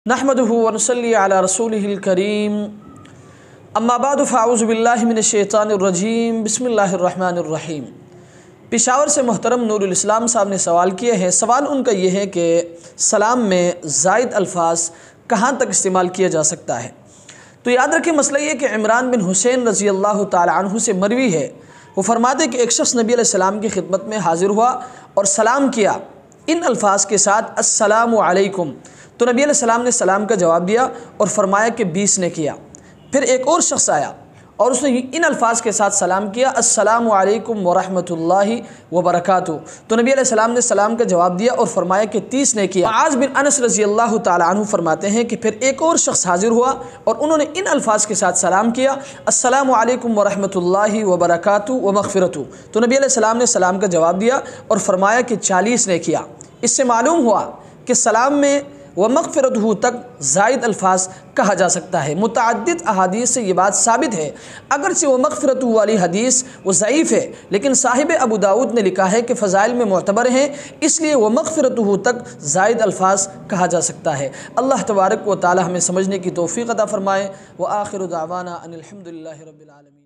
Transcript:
नहमदुहु व नुसल्ली अला रसूलिहिल करीम अम्मा बाद फ़अऊज़ु बिल्लाहि मिनश शैतानिर रजीम बिस्मिल्लाहिर रहमानिर रहीम। पेशावर से मोहतरम नूरुल इस्लाम साहब ने सवाल किए हैं। सवाल उनका ये है कि सलाम में ज़ायद अल्फाज कहाँ तक इस्तेमाल किया जा सकता है। तो याद रखें, मसला ये कि इमरान बिन हुसैन रज़ी अल्लाह ताला अन्हु से मरवी है, वो फरमाते कि एक शख्स नबी अलैहिस्सलाम की खिदमत में हाज़िर हुआ और सलाम किया इन अल्फाज के साथ, अस्सलामु अलैकुम। तो नबी अलैहिस्सलाम ने सलाम का जवाब दिया और फरमाया कि 20 ने किया। फिर एक और शख्स आया और उसने इन अल्फाज के साथ सलाम किया, अस्सलामु अलैकुम व रहमतुल्लाहि व बरकातुहू। तो नबी अलैहिस्सलाम ने सलाम का जवाब दिया और फरमाया कि 30 ने किया। मुआज़ बिन अनस रज़ी अल्लाह ताला अन्हु फरमाते हैं कि फिर एक और शख्स हाजिर हुआ और उन्होंने इन अल्फाज के साथ सलाम किया, अस्सलामु अलैकुम व रहमतुल्लाहि व बरकातुहू व मग़फ़िरतुहू। तो नबी अलैहिस्सलाम ने सलाम का जवाब दिया और फरमाया कि 40 ने किया। इससे मालूम हुआ कि सलाम में व मग़फ़िरतुहू तक ज़ायद अल्फाज कहा जा सकता है। मुतअद्दिद अहादीस से ये बात साबित है। अगरचे वो मग़फ़िरतुहू वाली हदीस वो ज़ईफ़ है, लेकिन साहिब अबू दाऊद ने लिखा है कि फ़ज़ाइल में मुअतबर हैं, इसलिए वो मग़फ़िरतुहू तक ज़ायद अल्फाज कहा जा सकता है। अल्लाह तबारक व तआला हमें समझने की तौफ़ीक़ अता फ़रमाए। व आखिरु दावाना अनिल हम्दुलिल्लाहि रब्बिल आलमीन।